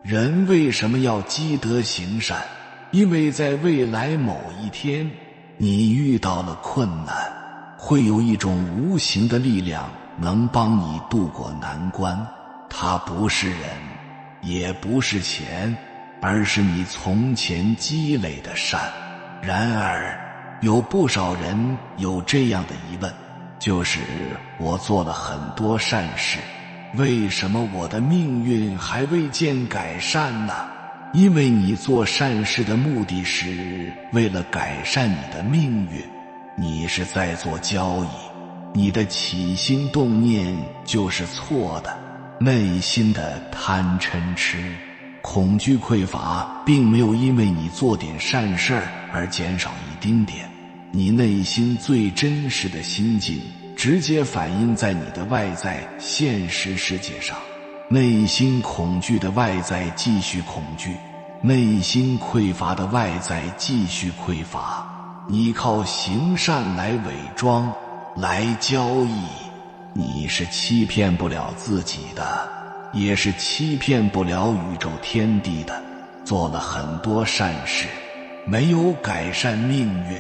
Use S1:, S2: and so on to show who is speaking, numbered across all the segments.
S1: 人为什么要积德行善？因为在未来某一天，你遇到了困难，会有一种无形的力量能帮你渡过难关。它不是人，也不是钱，而是你从前积累的善。然而，有不少人有这样的疑问，就是我做了很多善事，为什么我的命运还未见改善呢？因为你做善事的目的是为了改善你的命运，你是在做交易，你的起心动念就是错的。内心的贪嗔痴、恐惧匮乏并没有因为你做点善事而减少一丁点，你内心最真实的心境直接反映在你的外在现实世界上。内心恐惧的外在继续恐惧，内心匮乏的外在继续匮乏。你靠行善来伪装，来交易，你是欺骗不了自己的，也是欺骗不了宇宙天地的。做了很多善事，没有改善命运，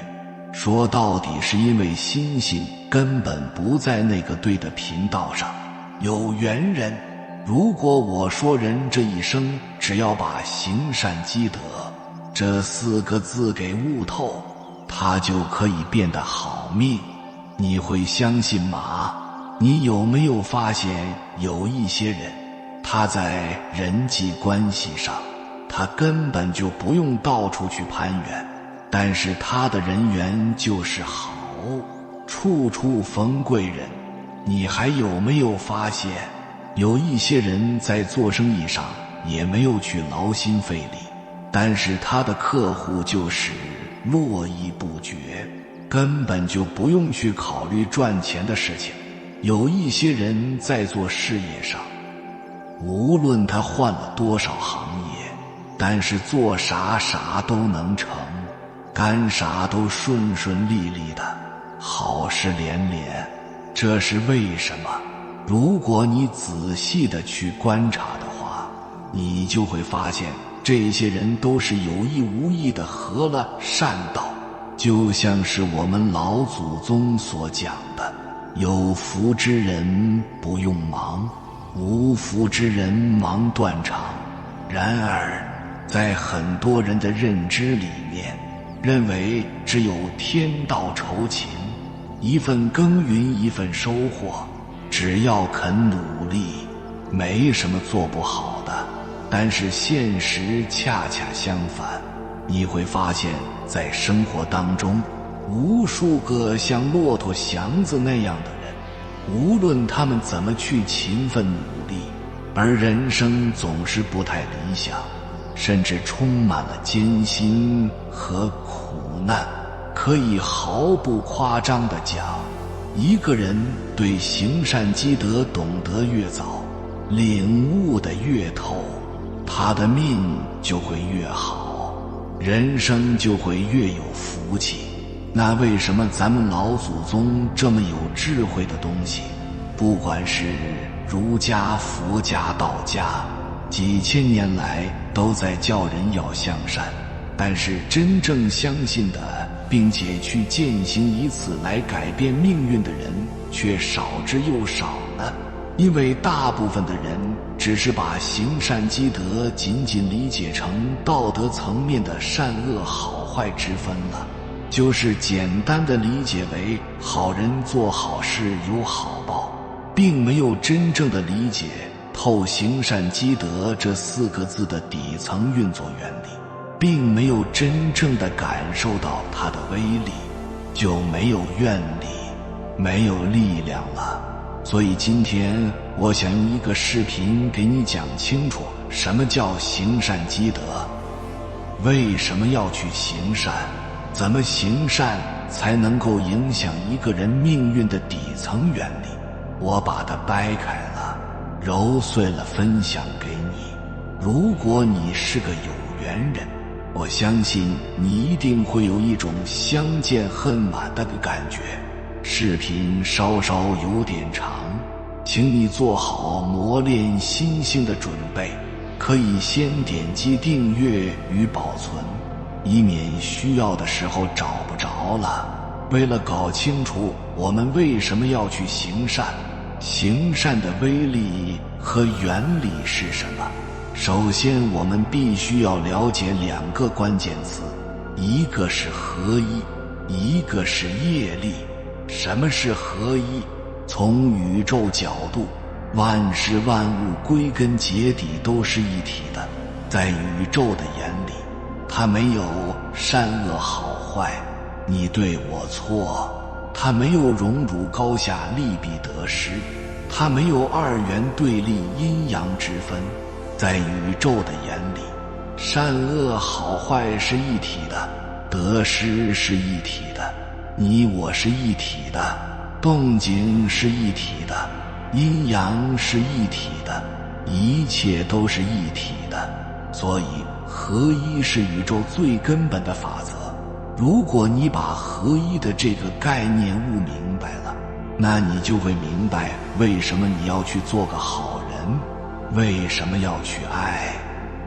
S1: 说到底是因为心性根本不在那个对的频道上。有缘人，如果我说人这一生只要把行善积德这4个字给悟透，他就可以变得好命，你会相信吗？你有没有发现有一些人，他在人际关系上，他根本就不用到处去攀援，但是他的人缘就是好，处处逢贵人。你还有没有发现，有一些人在做生意上也没有去劳心费力，但是他的客户就是络绎不绝，根本就不用去考虑赚钱的事情。有一些人在做事业上，无论他换了多少行业，但是做啥啥都能成，干啥都顺顺利利的，好事连连。这是为什么？如果你仔细的去观察的话，你就会发现这些人都是有意无意的合了善道。就像是我们老祖宗所讲的，有福之人不用忙，无福之人忙断肠。然而在很多人的认知里面，认为只有天道酬勤，一份耕耘一份收获，只要肯努力，没什么做不好的。但是现实恰恰相反，你会发现在生活当中，无数个像骆驼祥子那样的人，无论他们怎么去勤奋努力，而人生总是不太理想，甚至充满了艰辛和苦难。可以毫不夸张地讲，一个人对行善积德懂得越早，领悟得越透，他的命就会越好，人生就会越有福气。那为什么咱们老祖宗这么有智慧的东西，不管是儒家、佛家、道家，几千年来都在叫人要向善，但是真正相信的并且去践行以此来改变命运的人却少之又少呢？因为大部分的人只是把行善积德仅仅理解成道德层面的善恶好坏之分了，就是简单的理解为好人做好事有好报，并没有真正的理解透行善积德这4个字的底层运作原理，并没有真正的感受到它的威力，就没有愿力，没有力量了。所以今天我想用一个视频给你讲清楚什么叫行善积德，为什么要去行善，怎么行善才能够影响一个人命运的底层原理。我把它掰开了，揉碎了分享给你。如果你是个有缘人，我相信你一定会有一种相见恨晚的感觉。视频稍稍有点长，请你做好磨练心性的准备，可以先点击订阅与保存，以免需要的时候找不着了。为了搞清楚我们为什么要去行善，行善的威力和原理是什么，首先我们必须要了解2个关键词，一个是合一，一个是业力。什么是合一？从宇宙角度，万事万物归根结底都是一体的。在宇宙的眼里，它没有善恶好坏，你对我错，它没有荣辱高下利弊得失，它没有二元对立阴阳之分。在宇宙的眼里，善恶好坏是一体的，得失是一体的，你我是一体的，动静是一体的，阴阳是一体的，一切都是一体的。所以合一是宇宙最根本的法则。如果你把合一的这个概念悟明白了，那你就会明白为什么你要去做个好人，为什么要去爱，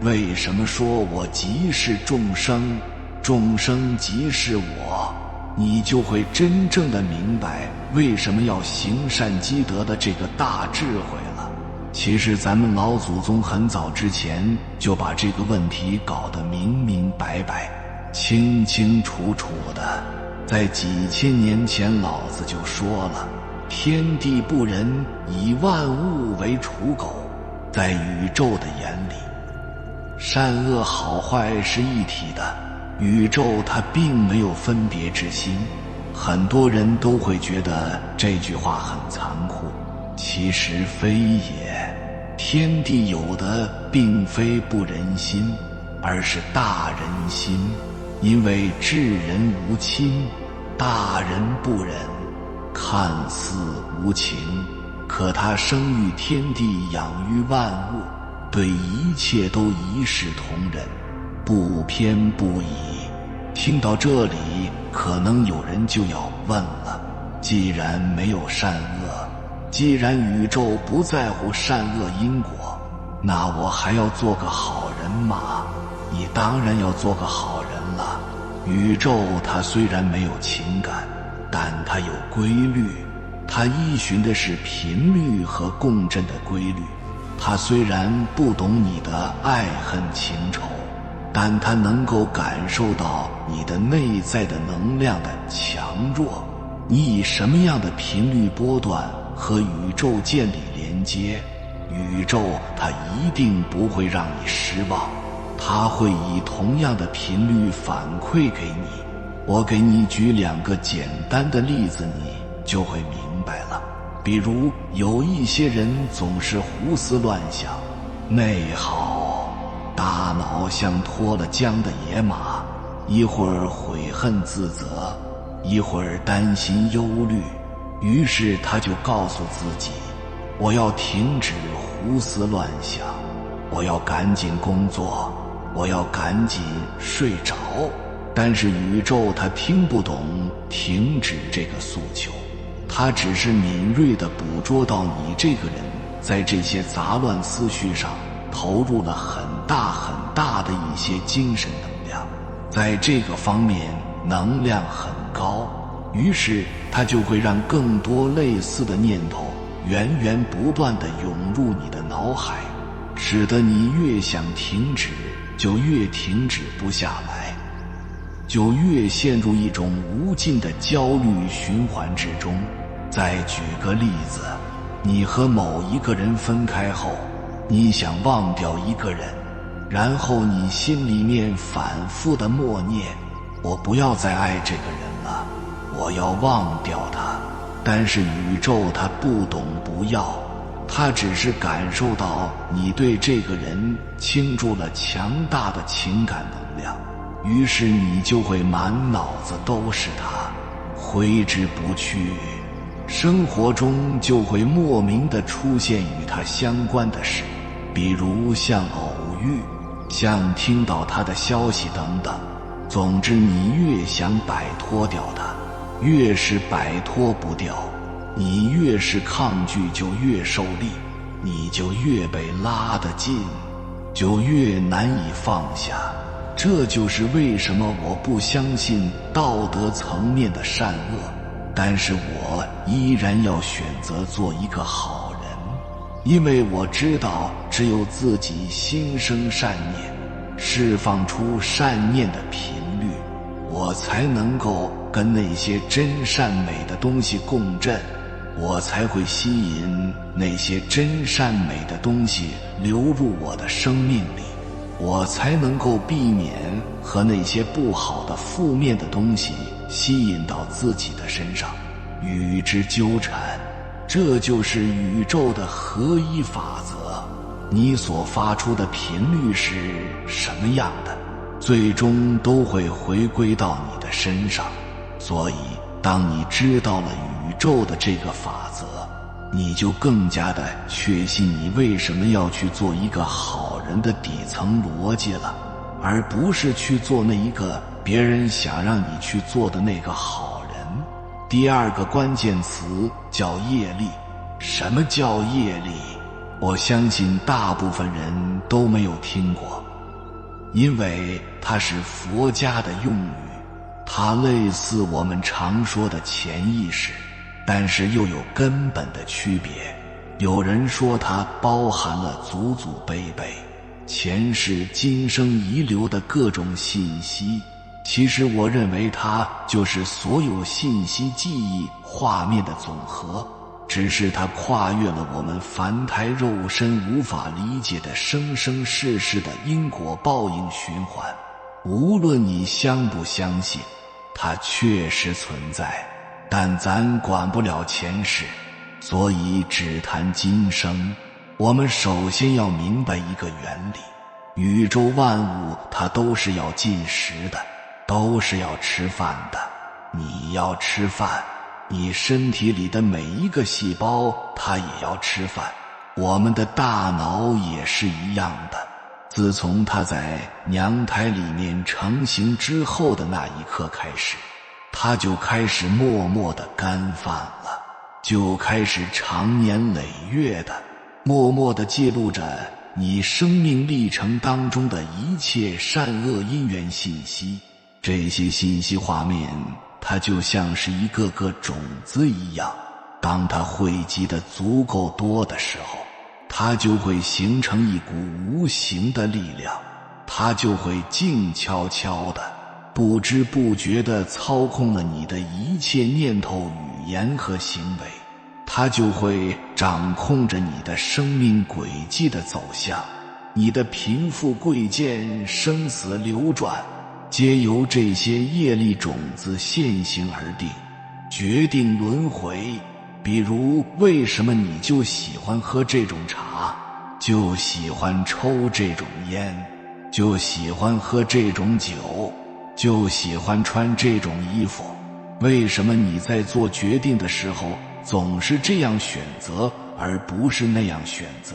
S1: 为什么说我即是众生，众生即是我，你就会真正的明白为什么要行善积德的这个大智慧了。其实咱们老祖宗很早之前就把这个问题搞得明明白白，清清楚楚的。在几千年前老子就说了，天地不仁，以万物为刍狗。在宇宙的眼里，善恶好坏是一体的，宇宙它并没有分别之心。很多人都会觉得这句话很残酷，其实非也。天地有的并非不仁心，而是大仁心。因为至人无亲，大人不仁，看似无情，可他生育天地，养育万物，对一切都一视同仁，不偏不倚。听到这里，可能有人就要问了，既然没有善恶，既然宇宙不在乎善恶因果，那我还要做个好人吗？你当然要做个好人了。宇宙它虽然没有情感，但它有规律，它依循的是频率和共振的规律。它虽然不懂你的爱恨情仇，但它能够感受到你的内在的能量的强弱。你以什么样的频率波段和宇宙建立连接，宇宙它一定不会让你失望，它会以同样的频率反馈给你。我给你举2个简单的例子，你就会明白了。比如有一些人总是胡思乱想，内耗，大脑像脱了缰的野马，一会儿悔恨自责，一会儿担心忧虑，于是他就告诉自己，我要停止胡思乱想，我要赶紧工作，我要赶紧睡着。但是宇宙它听不懂停止这个诉求，它只是敏锐地捕捉到你这个人在这些杂乱思绪上投入了很大很大的一些精神能量，在这个方面能量很高，于是它就会让更多类似的念头源源不断地涌入你的脑海，使得你越想停止就越停止不下来，就越陷入一种无尽的焦虑循环之中。再举个例子，你和某一个人分开后，你想忘掉一个人，然后你心里面反复的默念，我不要再爱这个人了，我要忘掉他。但是宇宙它不懂不要，它只是感受到你对这个人倾注了强大的情感能量，于是你就会满脑子都是他，挥之不去。生活中就会莫名地出现与他相关的事，比如像偶遇，像听到他的消息等等。总之你越想摆脱掉他，越是摆脱不掉，你越是抗拒就越受力，你就越被拉得近。就越难以放下。这就是为什么我不相信道德层面的善恶，但是我依然要选择做一个好人，因为我知道只有自己心生善念，释放出善念的频率，我才能够跟那些真善美的东西共振，我才会吸引那些真善美的东西流入我的生命里，我才能够避免和那些不好的负面的东西吸引到自己的身上，与之纠缠。这就是宇宙的合一法则，你所发出的频率是什么样的，最终都会回归到你的身上。所以当你知道了宇宙的这个法则，你就更加的确信你为什么要去做一个好人的底层逻辑了，而不是去做那一个别人想让你去做的那个好人。第二个关键词叫业力。什么叫业力？我相信大部分人都没有听过，因为它是佛家的用语，它类似我们常说的潜意识，但是又有根本的区别。有人说它包含了祖祖辈辈、前世今生遗留的各种信息，其实我认为它就是所有信息记忆画面的总和，只是它跨越了我们凡胎肉身无法理解的生生世世的因果报应循环。无论你相不相信，它确实存在，但咱管不了前世，所以只谈今生。我们首先要明白一个原理，宇宙万物它都是要进食的，都是要吃饭的。你要吃饭，你身体里的每一个细胞它也要吃饭，我们的大脑也是一样的。自从它在娘胎里面成型之后的那一刻开始，它就开始默默地干饭了，就开始长年累月的默默地记录着你生命历程当中的一切善恶因缘信息。这些信息画面它就像是一个个种子一样，当它汇集的足够多的时候，它就会形成一股无形的力量，它就会静悄悄的不知不觉地操控了你的一切念头、语言和行为，它就会掌控着你的生命轨迹的走向，你的贫富贵贱、生死流转皆由这些业力种子现行而定，决定轮回。比如为什么你就喜欢喝这种茶，就喜欢抽这种烟，就喜欢喝这种酒，就喜欢穿这种衣服？为什么你在做决定的时候总是这样选择而不是那样选择？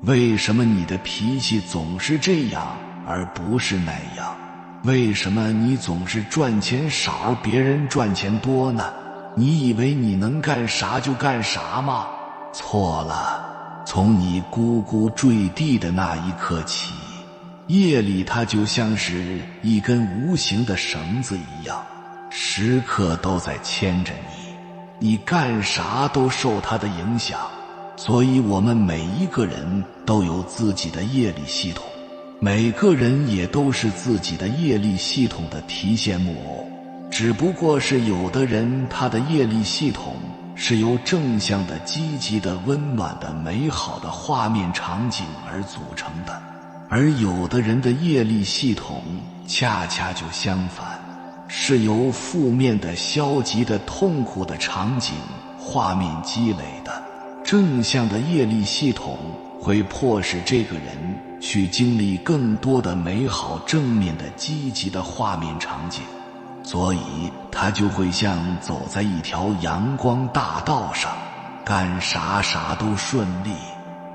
S1: 为什么你的脾气总是这样而不是那样？为什么你总是赚钱少，别人赚钱多呢？你以为你能干啥就干啥吗？错了，从你咕咕坠地的那一刻起，夜里它就像是一根无形的绳子一样，时刻都在牵着你，你干啥都受它的影响。所以我们每一个人都有自己的业力系统，每个人也都是自己的业力系统的提线木偶，只不过是有的人他的业力系统是由正向的、积极的、温暖的、美好的画面场景而组成的，而有的人的业力系统恰恰就相反，是由负面的、消极的、痛苦的场景画面积累的。正向的业力系统会迫使这个人去经历更多的美好、正面的、积极的画面场景，所以他就会像走在一条阳光大道上，干啥啥都顺利，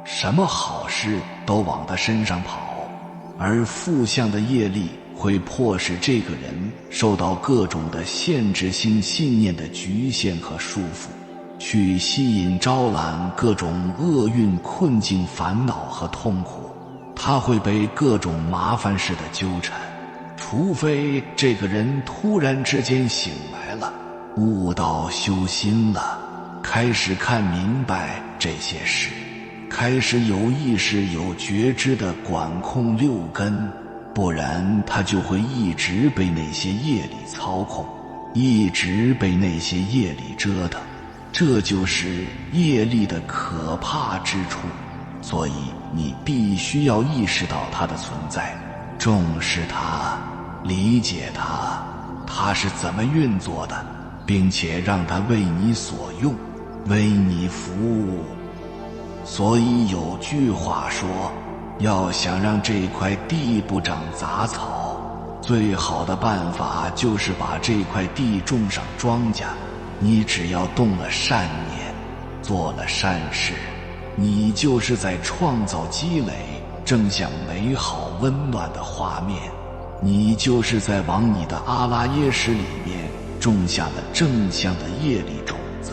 S1: 什么好事都往他身上跑。而负向的业力会迫使这个人受到各种的限制性信念的局限和束缚，去吸引招揽各种厄运、困境、烦恼和痛苦。他会被各种麻烦事的纠缠，除非这个人突然之间醒来了，悟道修心了，开始看明白这些事，开始有意识有觉知地管控六根，不然他就会一直被那些业力操控，一直被那些业力折腾。这就是业力的可怕之处，所以你必须要意识到它的存在，重视它，理解它，它是怎么运作的，并且让它为你所用，为你服务。所以有句话说，要想让这块地不长杂草，最好的办法就是把这块地种上庄稼。你只要动了善念，做了善事，你就是在创造积累正向美好温暖的画面，你就是在往你的阿拉耶识里面种下了正向的业力种子，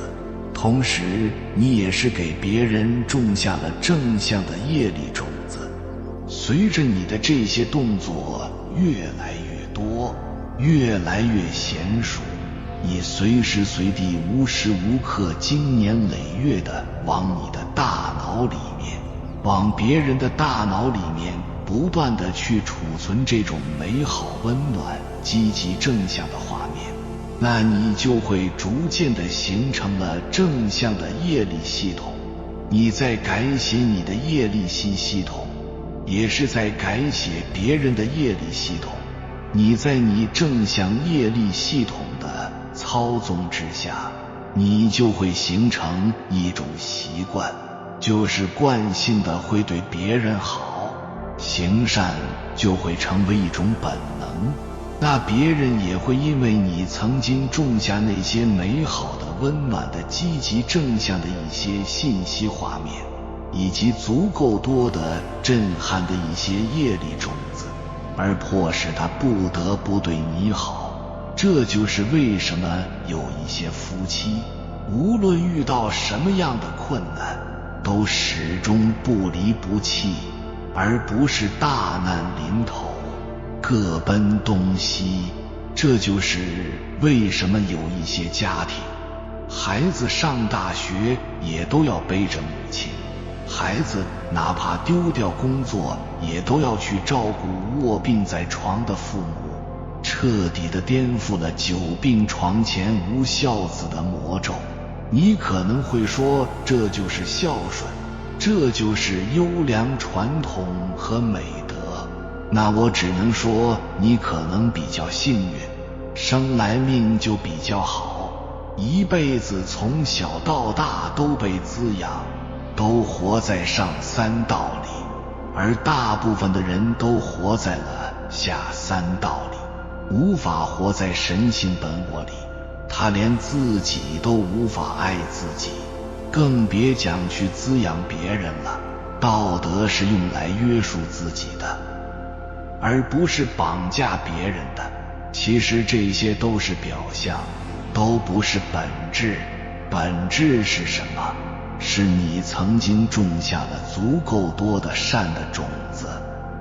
S1: 同时你也是给别人种下了正向的业力种子。随着你的这些动作越来越多，越来越娴熟，你随时随地无时无刻经年累月地往你的大脑里面，往别人的大脑里面不断地去储存这种美好温暖积极正向的画面，那你就会逐渐地形成了正向的业力系统。你在改写你的业力系统，也是在改写别人的业力系统。你在你正向业力系统的操纵之下，你就会形成一种习惯，就是惯性的会对别人好，行善就会成为一种本能。那别人也会因为你曾经种下那些美好的温暖的积极正向的一些信息画面，以及足够多的震撼的一些业力种子，而迫使他不得不对你好。这就是为什么有一些夫妻无论遇到什么样的困难，都始终不离不弃，而不是大难临头各奔东西。这就是为什么有一些家庭孩子上大学也都要背着母亲，孩子哪怕丢掉工作也都要去照顾卧病在床的父母，彻底地颠覆了久病床前无孝子的魔咒。你可能会说，这就是孝顺，这就是优良传统和美德。那我只能说，你可能比较幸运，生来命就比较好，一辈子从小到大都被滋养，都活在上三道里，而大部分的人都活在了下三道里，无法活在神性本我里。他连自己都无法爱自己，更别讲去滋养别人了。道德是用来约束自己的，而不是绑架别人的。其实这些都是表象，都不是本质。本质是什么？是你曾经种下了足够多的善的种子，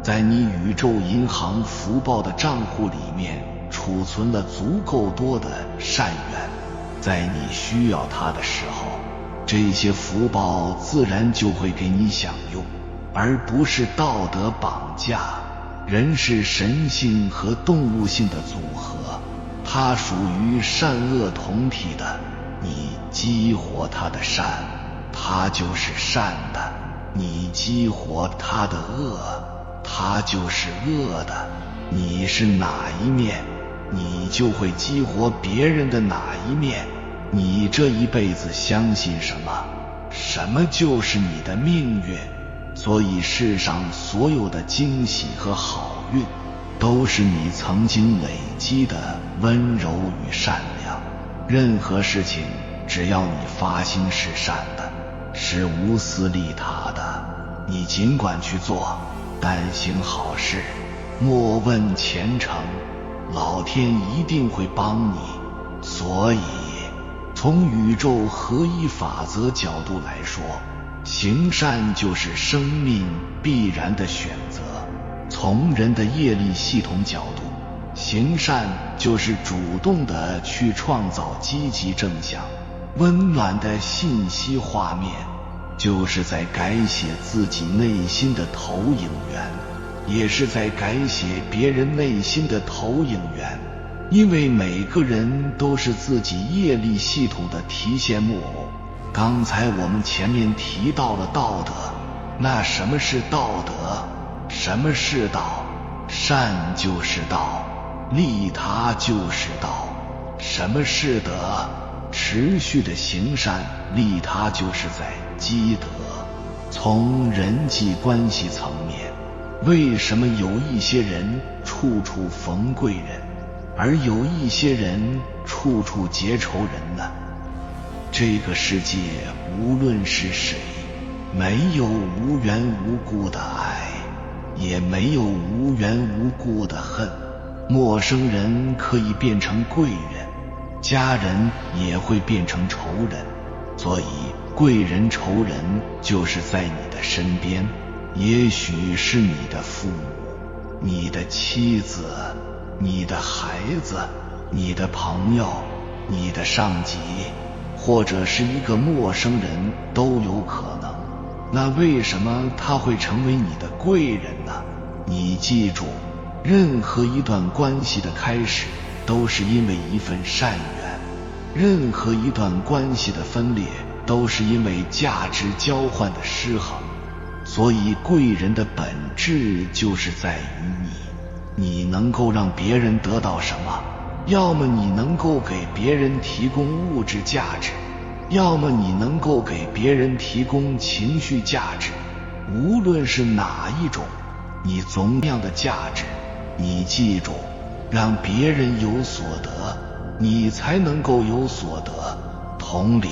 S1: 在你宇宙银行福报的账户里面储存了足够多的善缘，在你需要它的时候，这些福报自然就会给你享用，而不是道德绑架。人是神性和动物性的组合，它属于善恶同体的，你激活它的善，它就是善的；你激活它的恶，它就是恶的。你是哪一面，你就会激活别人的哪一面。你这一辈子相信什么，什么就是你的命运。所以世上所有的惊喜和好运，都是你曾经累积的温柔与善良。任何事情只要你发心是善的，是无私利他的，你尽管去做，但行好事，莫问前程，老天一定会帮你。所以从宇宙合一法则角度来说，行善就是生命必然的选择。从人的业力系统角度，行善就是主动的去创造积极正向、温暖的信息画面，就是在改写自己内心的投影源，也是在改写别人内心的投影源。因为每个人都是自己业力系统的提线木偶。刚才我们前面提到了道德，那什么是道德？什么是道？善就是道，利他就是道。什么是德？持续的行善利他就是在积德。从人际关系层面，为什么有一些人处处逢贵人，而有一些人处处结仇人呢？这个世界无论是谁，没有无缘无故的爱，也没有无缘无故的恨。陌生人可以变成贵人，家人也会变成仇人，所以贵人仇人就是在你的身边，也许是你的父母、你的妻子、你的孩子、你的朋友、你的上级，或者是一个陌生人都有可能。那为什么他会成为你的贵人呢？你记住，任何一段关系的开始都是因为一份善缘，任何一段关系的分裂都是因为价值交换的失衡。所以贵人的本质就是在于你能够让别人得到什么，要么你能够给别人提供物质价值，要么你能够给别人提供情绪价值。无论是哪一种，你总样的价值，你记住，让别人有所得，你才能够有所得。同理，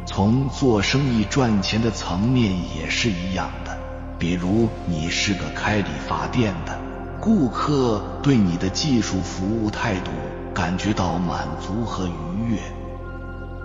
S1: 从做生意赚钱的层面也是一样的。比如你是个开理发店的，顾客对你的技术服务态度感觉到满足和愉悦，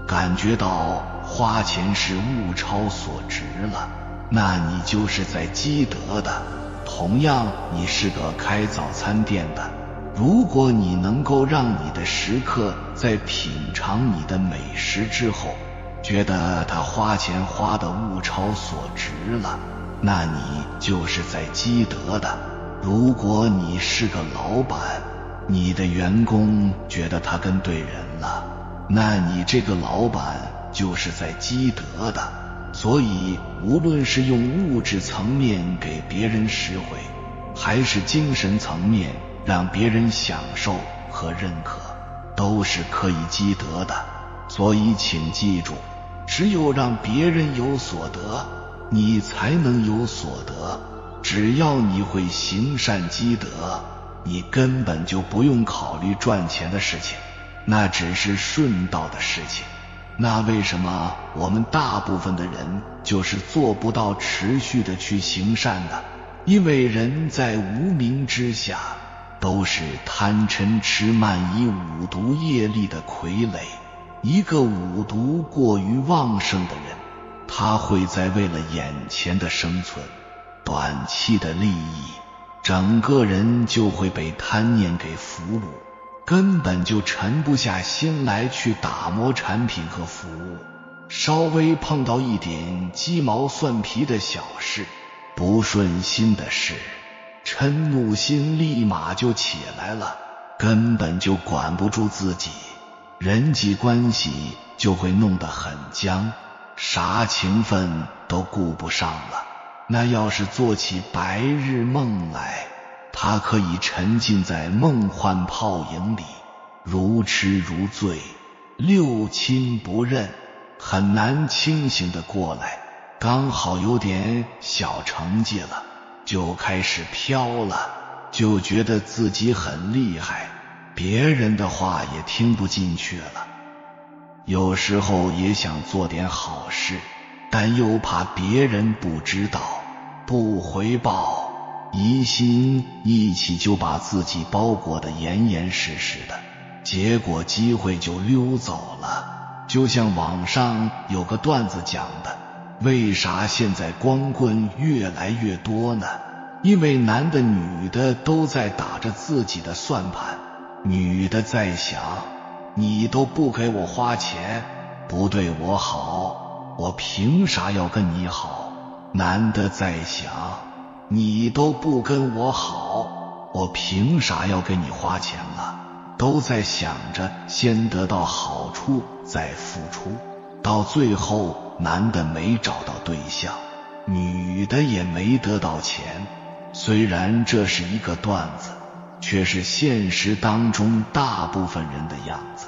S1: 感觉到花钱是物超所值了，那你就是在积德的。同样，你是个开早餐店的，如果你能够让你的食客在品尝你的美食之后，觉得他花钱花得物超所值了，那你就是在积德的。如果你是个老板，你的员工觉得他跟对人了，那你这个老板就是在积德的。所以无论是用物质层面给别人实惠，还是精神层面让别人享受和认可，都是可以积德的。所以请记住，只有让别人有所得，你才能有所得。只要你会行善积德，你根本就不用考虑赚钱的事情，那只是顺道的事情。那为什么我们大部分的人就是做不到持续的去行善呢？因为人在无明之下，都是贪嗔痴慢疑五毒业力的傀儡。一个五毒过于旺盛的人，他会在为了眼前的生存、短期的利益，整个人就会被贪念给俘虏，根本就沉不下心来去打磨产品和服务。稍微碰到一点鸡毛蒜皮的小事，不顺心的事，嗔怒心立马就起来了，根本就管不住自己，人际关系就会弄得很僵，啥情分都顾不上了。那要是做起白日梦来，他可以沉浸在梦幻泡影里，如痴如醉，六亲不认，很难清醒的过来。刚好有点小成绩了，就开始飘了，就觉得自己很厉害，别人的话也听不进去了。有时候也想做点好事，但又怕别人不知道，不回报，疑心一起就把自己包裹得严严实实的，结果机会就溜走了。就像网上有个段子讲的，为啥现在光棍越来越多呢？因为男的女的都在打着自己的算盘，女的在想，你都不给我花钱，不对我好，我凭啥要跟你好？男的在想，你都不跟我好，我凭啥要给你花钱了？都在想着先得到好处再付出，到最后男的没找到对象，女的也没得到钱。虽然这是一个段子，却是现实当中大部分人的样子。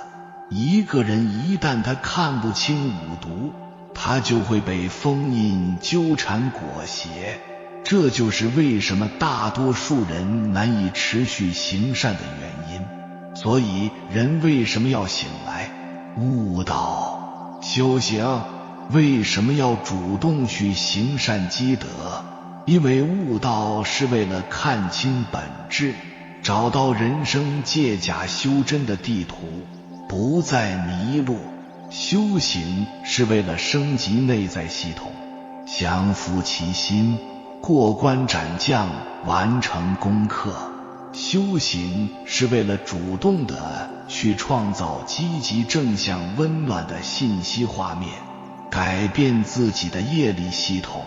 S1: 一个人一旦他看不清五毒，他就会被封印纠缠裹挟，这就是为什么大多数人难以持续行善的原因。所以人为什么要醒来悟道修行？为什么要主动去行善积德？因为悟道是为了看清本质，找到人生借假修真的地图，不再迷路。修行是为了升级内在系统，降服其心，过关斩将，完成功课。修行是为了主动的去创造积极正向温暖的信息画面，改变自己的业力系统，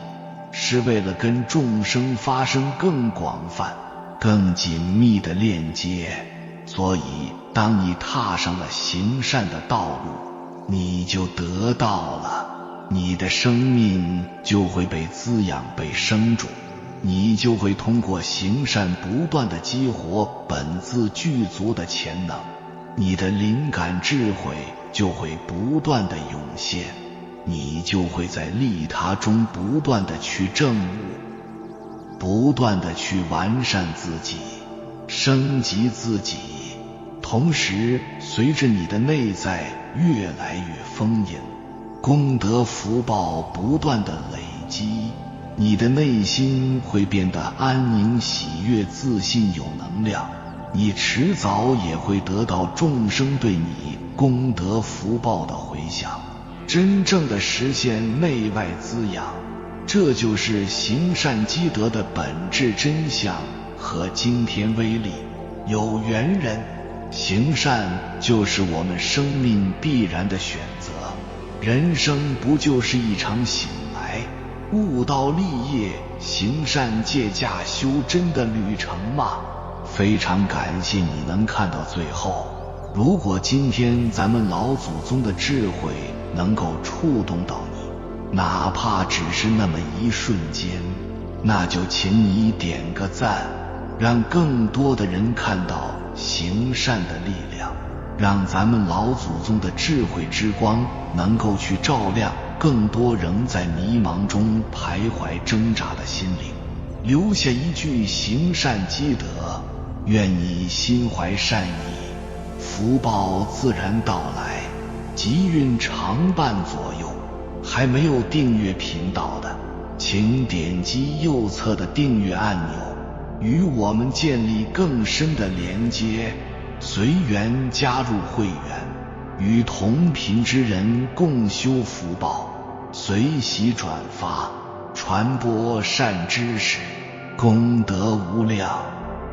S1: 是为了跟众生发生更广泛更紧密的链接。所以当你踏上了行善的道路，你就得到了，你的生命就会被滋养被生种，你就会通过行善不断地激活本自具足的潜能，你的灵感智慧就会不断地涌现，你就会在利他中不断地去证悟，不断地去完善自己，升级自己。同时随着你的内在越来越丰盈，功德福报不断地累积，你的内心会变得安宁喜悦自信有能量，你迟早也会得到众生对你功德福报的回响，真正的实现内外滋养。这就是行善积德的本质真相和惊天威力。有缘人，行善就是我们生命必然的选择。人生不就是一场醒来悟道立业行善借假修真的旅程吗？非常感谢你能看到最后。如果今天咱们老祖宗的智慧能够触动到你，哪怕只是那么一瞬间，那就请你点个赞，让更多的人看到行善的力量，让咱们老祖宗的智慧之光能够去照亮更多仍在迷茫中徘徊挣扎的心灵，留下一句行善积德，愿你心怀善意，福报自然到来，吉运常伴左右。还没有订阅频道的，请点击右侧的订阅按钮，与我们建立更深的连接，随缘加入会员，与同频之人共修福报，随喜转发，传播善知识，功德无量。